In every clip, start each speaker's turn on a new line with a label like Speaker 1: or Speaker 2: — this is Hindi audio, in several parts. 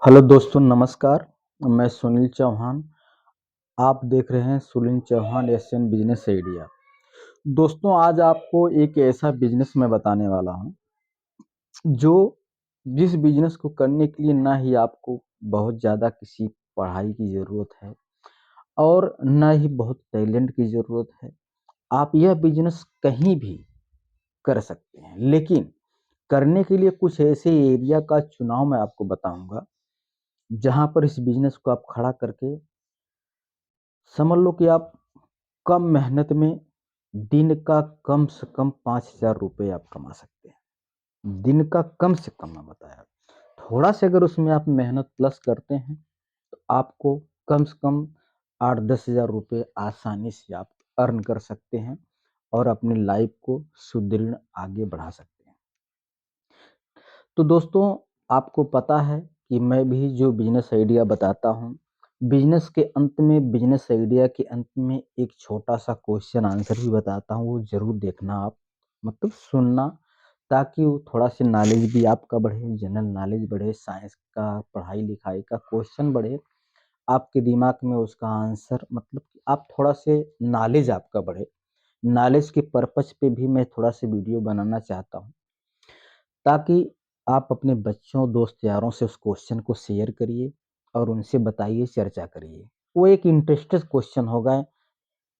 Speaker 1: हेलो दोस्तों नमस्कार। मैं सुनील चौहान। आप देख रहे हैं Sunil Chauhan Asian business idea. दोस्तों आज आपको एक ऐसा बिजनेस मैं बताने वाला हूं जो जिस बिजनेस को करने के लिए ना ही आपको बहुत ज़्यादा किसी पढ़ाई की ज़रूरत है और ना ही बहुत टैलेंट की ज़रूरत है। आप यह बिजनेस कहीं भी कर सकते हैं, लेकिन करने के लिए कुछ ऐसे एरिया का चुनाव मैं आपको बताऊंगा जहां पर इस बिजनेस को आप खड़ा करके समझ लो कि आप कम मेहनत में दिन का कम से कम 5,000 रुपये आप कमा सकते हैं। दिन का कम से कम मैं बताया, थोड़ा से अगर उसमें आप मेहनत प्लस करते हैं तो आपको कम से कम 8-10 हज़ार रुपये आसानी से आप अर्न कर सकते हैं और अपनी लाइफ को सुदृढ़ आगे बढ़ा सकते हैं। तो दोस्तों आपको पता है कि मैं भी जो बिजनेस आइडिया बताता हूँ, बिजनेस के अंत में बिजनेस आइडिया के अंत में एक छोटा सा क्वेश्चन आंसर भी बताता हूँ, वो ज़रूर देखना आप, मतलब सुनना, ताकि वो थोड़ा सा नॉलेज भी आपका बढ़े, जनरल नॉलेज बढ़े, साइंस का पढ़ाई लिखाई का क्वेश्चन बढ़े, आपके दिमाग में उसका आंसर, मतलब कि आप थोड़ा से नॉलेज आपका बढ़े। नॉलेज के पर्पज पे भी मैं थोड़ा सा वीडियो बनाना चाहता हूँ, ताकि आप अपने बच्चों, दोस्त यारों से उस क्वेश्चन को शेयर करिए और उनसे बताइए, चर्चा करिए। वो एक इंटरेस्टेड क्वेश्चन होगा,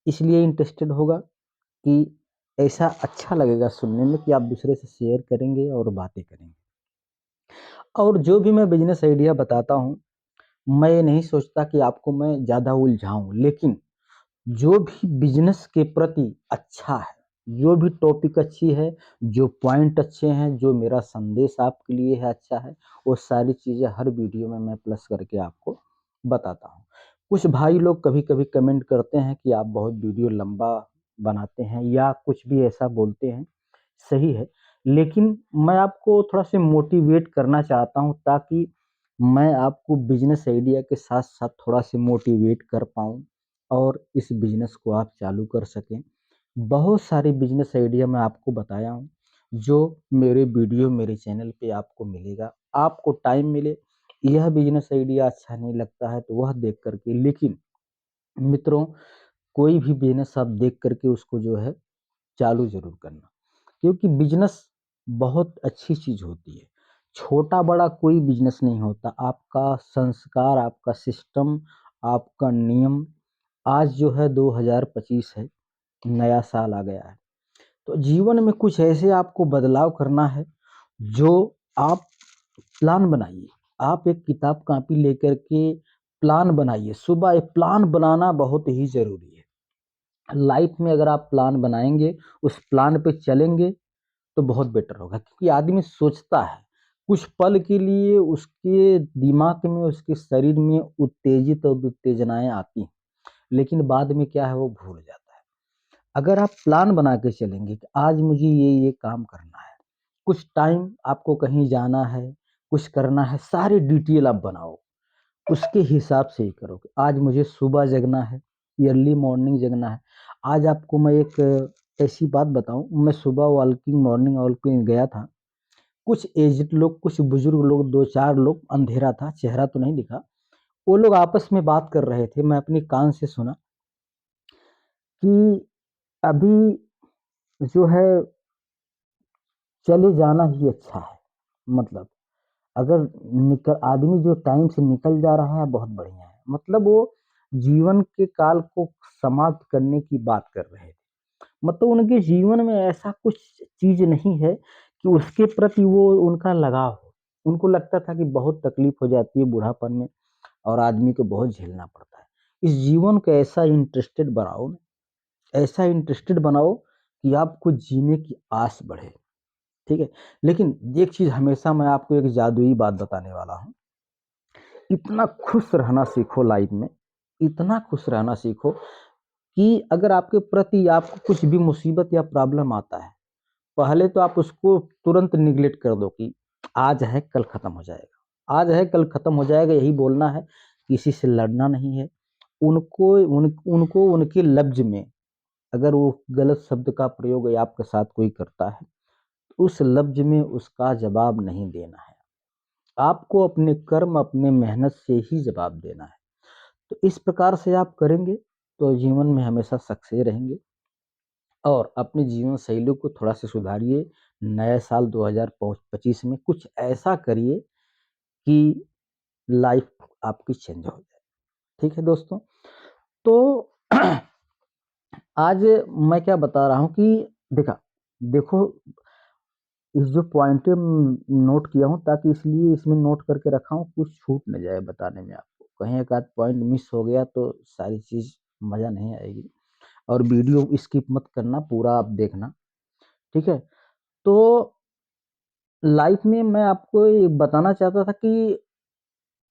Speaker 1: इसलिए इंटरेस्टेड होगा कि ऐसा अच्छा लगेगा सुनने में कि आप दूसरे से शेयर करेंगे और बातें करेंगे। और जो भी मैं बिजनेस आइडिया बताता हूँ, मैं ये नहीं सोचता कि आपको मैं ज़्यादा उलझाऊँ, लेकिन जो भी बिजनेस के प्रति अच्छा है, जो भी टॉपिक अच्छी है, जो पॉइंट अच्छे हैं, जो मेरा संदेश आपके लिए है अच्छा है, वो सारी चीज़ें हर वीडियो में मैं प्लस करके आपको बताता हूँ। कुछ भाई लोग कभी-कभी कमेंट करते हैं कि आप बहुत वीडियो लंबा बनाते हैं या कुछ भी ऐसा बोलते हैं, सही है। लेकिन मैं आपको थोड़ा-सा मोटिवेट करना चाहता हूँ, ताकि मैं आपको बिजनेस आइडिया के साथ-साथ थोड़ा-सा मोटिवेट कर पाऊँ और इस बिज़नेस को आप चालू कर सकें। बहुत सारे बिज़नेस आइडिया मैं आपको बताया हूँ, जो मेरे वीडियो, मेरे चैनल पे आपको मिलेगा। आपको टाइम मिले, यह बिज़नेस आइडिया अच्छा नहीं लगता है तो वह देख कर के, लेकिन मित्रों कोई भी बिज़नेस आप देख कर के उसको जो है चालू ज़रूर करना, क्योंकि बिज़नेस बहुत अच्छी चीज़ होती है। छोटा-बड़ा कोई बिज़नेस नहीं होता। आपका संस्कार, आपका सिस्टम, आपका नियम, आज जो है 2025 है, नया साल आ गया है। तो जीवन में कुछ ऐसे आपको बदलाव करना है, जो आप प्लान बनाइए। आप एक किताब कॉपी लेकर के प्लान बनाइए। सुबह एक प्लान बनाना बहुत ही ज़रूरी है। लाइफ में अगर आप प्लान बनाएँगे, उस प्लान पे चलेंगे तो बहुत बेटर होगा, क्योंकि आदमी सोचता है, कुछ पल के लिए उसके दिमाग में, उसके शरीर में उत्तेजित और उत्तेजनाएँ आती हैं, लेकिन बाद में क्या है वो भूल जाता है। अगर आप प्लान बना के चलेंगे कि आज मुझे ये काम करना है, कुछ टाइम आपको कहीं जाना है, कुछ करना है, सारी डिटेल आप बनाओ, उसके हिसाब से ही करोगे। आज मुझे सुबह जगना है, अर्ली मॉर्निंग जगना है। आज आपको मैं एक ऐसी बात बताऊँ, मैं सुबह वॉकिंग, मॉर्निंग वॉकिंग गया था। कुछ एज्ड लोग, कुछ बुजुर्ग लोग, 2-4 लोग, अंधेरा था, चेहरा तो नहीं दिखा। वो लोग आपस में बात कर रहे थे, मैं अपने कान से सुना कि अभी जो है चले जाना ही अच्छा है। मतलब अगर आदमी जो टाइम से निकल जा रहा है बहुत बढ़िया है। मतलब वो जीवन के काल को समाप्त करने की बात कर रहे थे। मतलब उनके जीवन में ऐसा कुछ चीज़ नहीं है कि उसके प्रति वो उनका लगाव हो। उनको लगता था कि बहुत तकलीफ हो जाती है बूढ़ापन में और आदमी को बहुत झेलना पड़ता है। इस जीवन को ऐसा इंटरेस्टेड बनाओ, ऐसा इंटरेस्टेड बनाओ कि आपको जीने की आस बढ़े, ठीक है? लेकिन एक चीज़ हमेशा मैं आपको एक जादुई बात बताने वाला हूँ। इतना खुश रहना सीखो लाइफ में, इतना खुश रहना सीखो कि अगर आपके प्रति आपको कुछ भी मुसीबत या प्रॉब्लम आता है, पहले तो आप उसको तुरंत नेगलेक्ट कर दो कि आज है कल खत्म हो जाएगा, आज है कल खत्म हो जाएगा, यही बोलना है, किसी से लड़ना नहीं है। उनको उनके लफ्ज़ में अगर वो गलत शब्द का प्रयोग या आपके साथ कोई करता है, तो उस लफ्ज़ में उसका जवाब नहीं देना है। आपको अपने कर्म, अपने मेहनत से ही जवाब देना है। तो इस प्रकार से आप करेंगे तो जीवन में हमेशा सक्सेस रहेंगे। और अपने जीवन शैली को थोड़ा सा सुधारिए। नए साल 2025 में कुछ ऐसा करिए कि लाइफ आपकी चेंज हो जाए। ठीक है दोस्तों, तो आज मैं क्या बता रहा हूँ कि देखो, इस जो पॉइंट नोट किया हूँ, ताकि इसलिए इसमें नोट करके रखा हूँ, कुछ छूट न जाए बताने में आपको। कहीं एक आध पॉइंट मिस हो गया तो सारी चीज़ मज़ा नहीं आएगी। और वीडियो स्किप मत करना, पूरा आप देखना। ठीक है, तो लाइफ में मैं आपको ये बताना चाहता था कि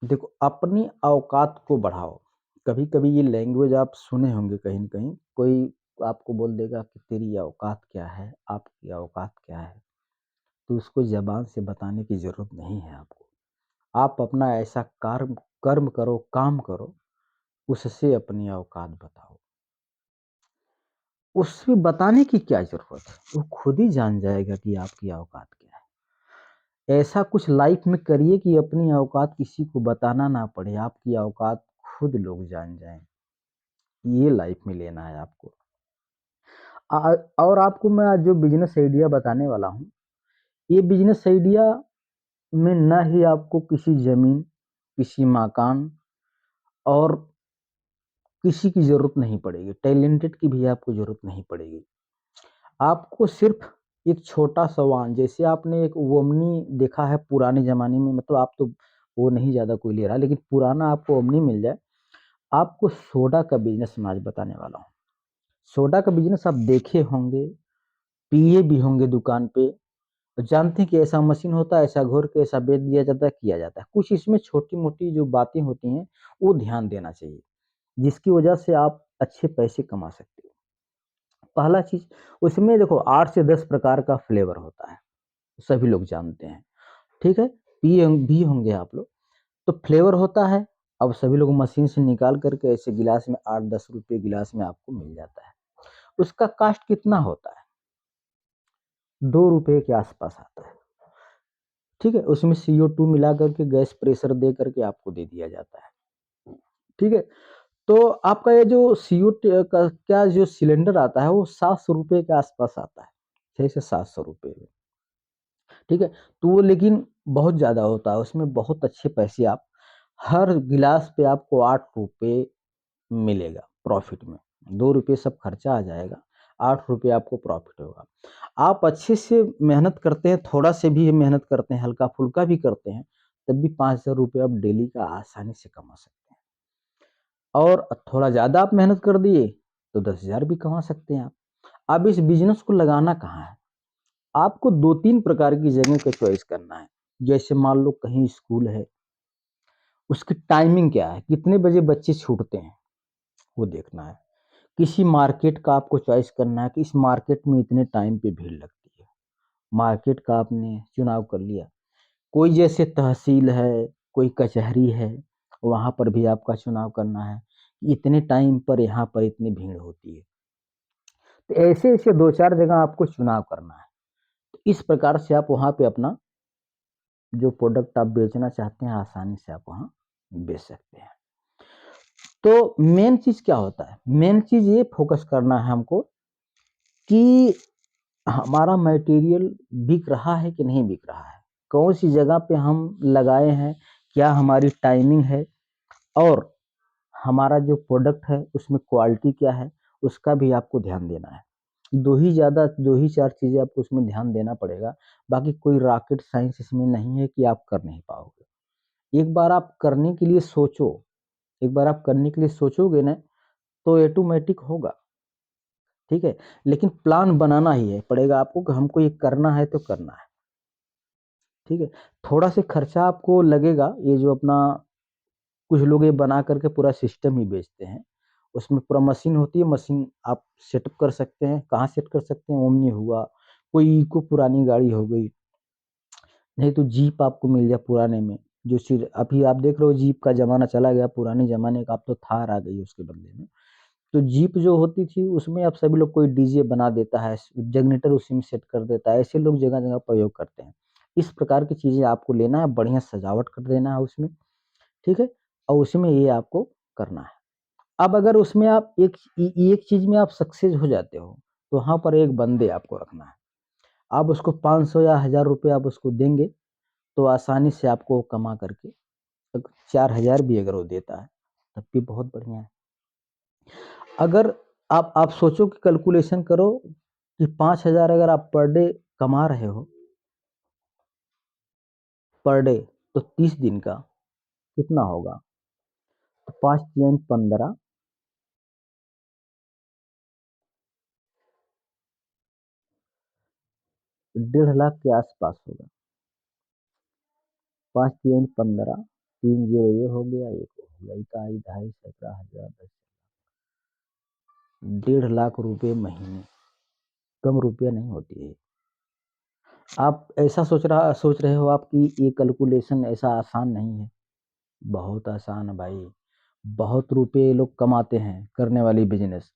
Speaker 1: देखो, अपनी औकात को बढ़ाओ। कभी कभी ये लैंग्वेज आप सुने होंगे कहीं न कहीं, कोई आपको बोल देगा कि तेरी औकात क्या है, आपकी औकात क्या है। तो उसको ज़बान से बताने की ज़रूरत नहीं है आपको। आप अपना ऐसा कर्म कर्म करो, काम करो, उससे अपनी औकात बताओ। उससे बताने की क्या ज़रूरत है, वो खुद ही जान जाएगा कि आपकी औकात क्या है। ऐसा कुछ लाइफ में करिए कि अपनी औकात किसी को बताना ना पड़े, आपकी औकात खुद लोग जान जाएँ। ये लाइफ में लेना है आपको। और आपको मैं आज जो बिज़नेस आइडिया बताने वाला हूँ, ये बिज़नेस आइडिया में ना ही आपको किसी ज़मीन, किसी मकान और किसी की ज़रूरत नहीं पड़ेगी, टैलेंटेड की भी आपको ज़रूरत नहीं पड़ेगी। आपको सिर्फ़ एक छोटा-सा वाहन, जैसे आपने एक ओमनी देखा है पुराने ज़माने में, मतलब आप तो वो नहीं ज़्यादा कोई ले रहा, लेकिन पुराना आपको ओमनी मिल जाए। आपको सोडा का बिज़नेस मैं आज बताने वाला हूँ। सोडा का बिज़नेस आप देखे होंगे, पिए भी होंगे दुकान पे। जानते हैं कि ऐसा मशीन होता है, ऐसा घोर के ऐसा बेच दिया जाता है, किया जाता है। कुछ इसमें छोटी-मोटी जो बातें होती हैं, वो ध्यान देना चाहिए, जिसकी वजह से आप अच्छे पैसे कमा सकते हो। पहला चीज़, उसमें देखो 8 से 10 प्रकार का फ्लेवर होता है, सभी लोग जानते हैं, ठीक है? पिए भी होंगे आप लोग। तो फ्लेवर होता है, अब सभी लोग मशीन से निकाल कर के ऐसे गिलास में 8-10 रुपए गिलास में आपको मिल जाता है। उसका कॉस्ट कितना होता है? ₹2 के आस-पास आता है, ठीक है? उसमें CO2 मिला कर के गैस प्रेशर दे कर के आपको दे दिया जाता है, ठीक है? तो आपका ये जो CO2 का क्या जो सिलेंडर आता है, वो ₹700 के आस-पास आता है, 6 से ₹700 में, ठीक है? तो वो लेकिन बहुत ज़्यादा होता है, उसमें बहुत अच्छे पैसे आप हर गिलास पे आपको ₹8 मिलेगा प्रॉफ़िट में। ₹2 सब खर्चा आ जाएगा, ₹8 आपको प्रॉफ़िट होगा। आप अच्छे से मेहनत करते हैं, थोड़ा से भी मेहनत करते हैं, हल्का-फुल्का भी करते हैं, तब भी ₹5000 आप डेली का आसानी से कमा सकते हैं। और थोड़ा ज़्यादा आप मेहनत कर दिए, तो 10,000 भी कमा सकते हैं आप। अब इस बिज़नेस को लगाना कहाँ है? आपको 2-3 प्रकार की जगह का चॉइस करना है। जैसे मान लो कहीं स्कूल है, उसकी टाइमिंग क्या है? कितने बजे बच्चे छूटते हैं? वो देखना है। किसी मार्केट का आपको चॉइस करना है कि इस मार्केट में इतने टाइम पे भीड़ लगती है। मार्केट का आपने चुनाव कर लिया। कोई जैसे तहसील है, कोई कचहरी है, वहाँ पर भी आपका चुनाव करना है। इतने टाइम पर यहाँ पर इतनी भीड़ होती है। तो ऐसे-ऐसे 2-4 जगह आपको चुनाव करना है। तो इस प्रकार से आप वहाँ पे अपना जो प्रोडक्ट आप बेचना चाहते हैं, आसानी से आप वहाँ बेच सकते हैं। तो मेन चीज़ क्या होता है? मेन चीज़ ये फ़ोकस करना है हमको कि हमारा मटेरियल बिक रहा है कि नहीं बिक रहा है? कौन-सी जगह पे हम लगाए हैं? क्या हमारी टाइमिंग है? और हमारा जो प्रोडक्ट है उसमें क्वालिटी क्या है? उसका भी आपको ध्यान देना है। 2 ही 4 चीज़ें आपको उसमें ध्यान देना पड़ेगा। बाकी कोई रॉकेट साइंस इसमें नहीं है कि आप कर नहीं पाओगे। एक बार आप करने के लिए सोचो, एक बार आप करने के लिए सोचोगे ना, तो ऑटोमैटिक होगा, ठीक है? लेकिन प्लान बनाना ही है पड़ेगा आपको कि हमको ये करना है तो करना है, ठीक है? थोड़ा से खर्चा आपको लगेगा, ये जो अपना कुछ लोग ये बना करके पूरा सिस्टम ही बेचते हैं। उसमें पूरा मशीन होती है, मशीन आप सेटअप कर सकते हैं। कहाँ सेट कर सकते हैं? ओमनी हुआ, कोई इको पुरानी गाड़ी हो गई, नहीं तो जीप आपको मिल जाए पुराने में। जो चीज़ अभी आप देख रहे हो, जीप का ज़माना चला गया, पुराने ज़माने का अब तो थार आ गई उसके बदले में। तो जीप जो होती थी उसमें अब सभी लोग कोई डीजे बना देता है, जनरेटर उसी में सेट कर देता है, ऐसे लोग जगह-जगह प्रयोग करते हैं। इस प्रकार की चीज़ें आपको लेना है, बढ़िया सजावट कर देना है उसमें, ठीक है? और उसमें ये आपको करना है। अब अगर उसमें आप एक चीज़ में आप सक्सेस हो जाते हो, तो वहाँ पर एक बंदे आपको रखना है। आप उसको 500 या 1000 रुपए आप उसको देंगे, तो आसानी से आपको कमा करके 4000 भी अगर वो देता है, तब भी बहुत बढ़िया है। अगर आप सोचो कि कैलकुलेशन करो कि 5000 अगर आप पर डे कमा रहे हो, पर डे, तो 30 दिन का कितना होगा? तो 5 तियाइन 15, 1.5 लाख के आसपास होगा। 5 तियाइन 15, 3 जीरो ये हो गया, एक हो गया, इकाई, ढाई, 17,000, 10, 1.5 लाख रुपए महीने, कम रुपया नहीं होती है। आप ऐसा सोच रहे हो आप कि ये कैलकुलेशन ऐसा आसान नहीं है, बहुत आसान है भाई। बहुत रुपए ये लोग कमाते हैं करने वाली बिजनेस,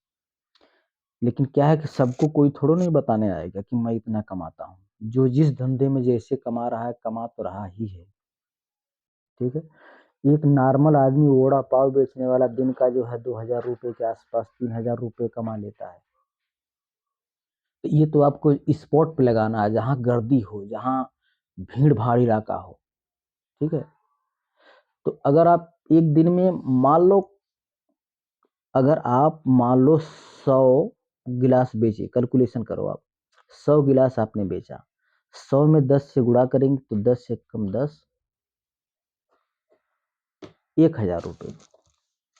Speaker 1: लेकिन क्या है कि सबको कोई थोड़ो नहीं बताने आएगा कि मैं इतना कमाता हूँ। जो जिस धंधे में जैसे कमा रहा है, कमा तो रहा ही है, ठीक है? एक नॉर्मल आदमी वड़ा पाव बेचने वाला दिन का जो है 2000 रुपए के आसपास, 3000 रुपए कमा लेता है। तो ये तो आपको स्पॉट पे लगाना है, जहाँ गर्दी हो, जहाँ भीड़ भाड़ इलाका हो, ठीक है? तो अगर आप एक दिन में मान लो, अगर आप मान लो 100 गिलास बेचे, कैलकुलेशन करो आप, 100 गिलास आपने बेचा, 100 में 10 से गुणा करेंगे तो 10 से कम 10, 1000 रुपये,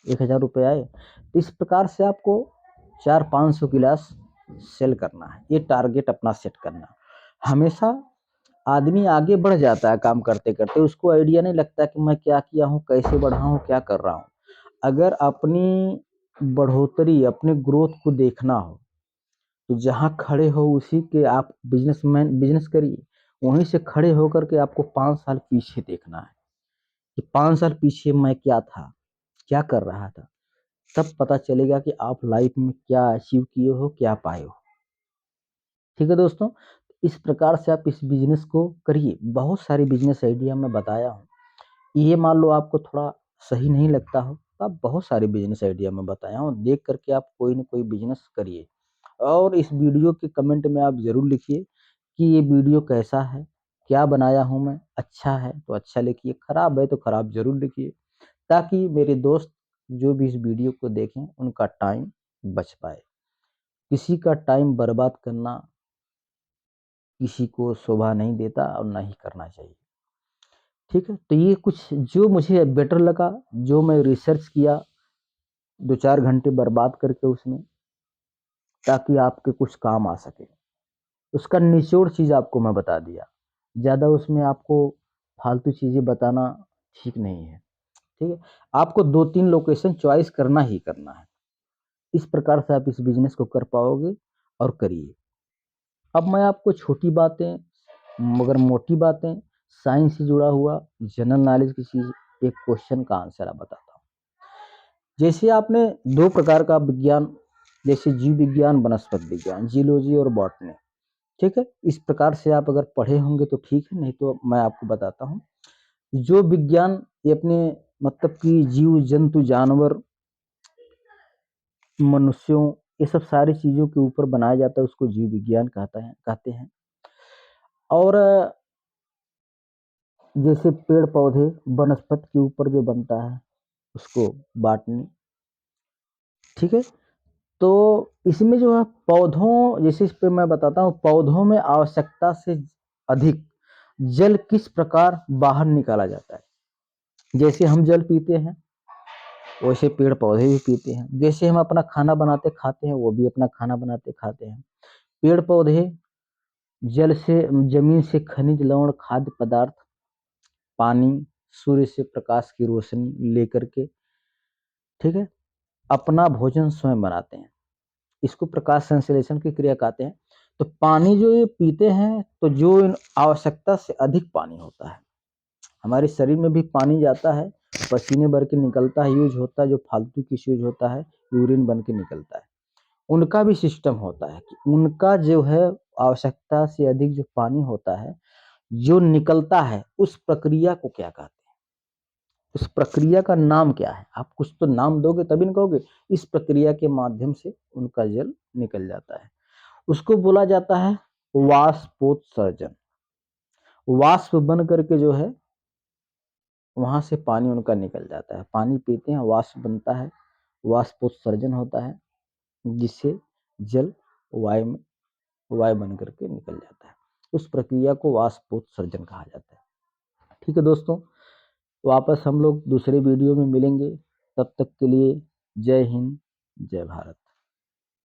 Speaker 1: 1000 रुपये आए। तो इस प्रकार से आपको 400-500 गिलास सेल करना है, ये टारगेट अपना सेट करना। हमेशा आदमी आगे बढ़ जाता है काम करते करते, उसको आइडिया नहीं लगता कि मैं क्या किया हूँ, कैसे बढ़ा हूँ, क्या कर रहा हूँ। अगर अपनी बढ़ोतरी, अपने ग्रोथ को देखना हो, तो जहाँ खड़े हो उसी के आप बिजनेस करिए। वहीं से खड़े होकर के आपको 5 साल पीछे देखना है कि 5 साल पीछे मैं क्या था, क्या कर रहा था। तब पता चलेगा कि आप लाइफ में क्या अचीव किए हो, क्या पाए हो। ठीक है दोस्तों, इस प्रकार से आप इस बिजनेस को करिए। बहुत सारी बिजनेस आइडिया मैं बताया हूँ, ये मान लो आपको थोड़ा सही नहीं लगता हो, तो आप बहुत सारे बिजनेस आइडिया मैं बताया हूँ, देख करके आप कोई ना कोई बिजनेस करिए। और इस वीडियो के कमेंट में आप ज़रूर लिखिए कि ये वीडियो कैसा है, क्या बनाया हूँ मैं, अच्छा है तो अच्छा लिखिए, खराब है तो खराब ज़रूर लिखिए, ताकि मेरे दोस्त जो भी इस वीडियो को देखें उनका टाइम बच पाए। किसी का टाइम बर्बाद करना किसी को शोभा नहीं देता और ना ही करना चाहिए। ठीक है, तो ये कुछ जो मुझे बेटर लगा, जो मैं रिसर्च किया 2-4 घंटे बर्बाद करके उसमें, ताकि आपके कुछ काम आ सके, उसका निचोड़ चीज़ आपको मैं बता दिया। ज़्यादा उसमें आपको फालतू चीज़ें बताना ठीक नहीं है, ठीक है? आपको 2-3 लोकेशन चॉइस करना ही करना है। इस प्रकार से आप इस बिज़नेस को कर पाओगे, और करिए। अब मैं आपको छोटी बातें मगर मोटी बातें, साइंस से जुड़ा हुआ जनरल नॉलेज की चीज़, एक क्वेश्चन का आंसर आप बताता हूँ। जैसे आपने 2 प्रकार का विज्ञान, जैसे जीव विज्ञान, वनस्पति विज्ञान, ज़ूलॉजी और बॉटनी, ठीक है? इस प्रकार से आप अगर पढ़े होंगे तो ठीक है, नहीं तो मैं आपको बताता हूँ। जो विज्ञान ये अपने मतलब कि जीव जंतु जानवर मनुष्यों, ये सब सारी चीज़ों के ऊपर बनाया जाता है, उसको जीव विज्ञान कहते हैं। और जैसे पेड़ पौधे वनस्पति के ऊपर जो बनता है उसको बॉटनी, ठीक है? तो इसमें जो है पौधों, जैसे इस पे मैं बताता हूँ, पौधों में आवश्यकता से अधिक जल किस प्रकार बाहर निकाला जाता है। जैसे हम जल पीते हैं, वैसे पेड़ पौधे भी पीते हैं। जैसे हम अपना खाना बनाते खाते हैं, वो भी अपना खाना बनाते खाते हैं। पेड़ पौधे जल से, जमीन से खनिज लवण, खाद्य पदार्थ, पानी, सूर्य से प्रकाश की रोशनी लेकर के, ठीक है, अपना भोजन स्वयं बनाते हैं। इसको प्रकाश संश्लेषण की क्रिया कहते हैं। तो पानी जो ये पीते हैं, तो जो आवश्यकता से अधिक पानी होता है, हमारे शरीर में भी पानी जाता है, पसीने भर के निकलता है, यूज होता है, जो फालतू की यूज होता है यूरिन बन के निकलता है। उनका भी सिस्टम होता है कि उनका जो है आवश्यकता से अधिक जो पानी होता है, जो निकलता है उस प्रक्रिया को क्या कहते हैं? उस प्रक्रिया का नाम क्या है? आप कुछ तो नाम दोगे तभी न कहोगे इस प्रक्रिया के माध्यम से उनका जल निकल जाता है। उसको बोला जाता है वाष्पोत्सर्जन। वाष्प बन करके जो है वहां से पानी उनका निकल जाता है। पानी पीते हैं, वाष्प बनता है, वाष्पोत्सर्जन होता है, जिससे जल वायु वायु बन करके निकल जाता है। उस प्रक्रिया को वाष्पोत्सर्जन कहा जाता है। ठीक है दोस्तों, वापस हम लोग दूसरे वीडियो में मिलेंगे। तब तक के लिए जय हिंद, जय भारत।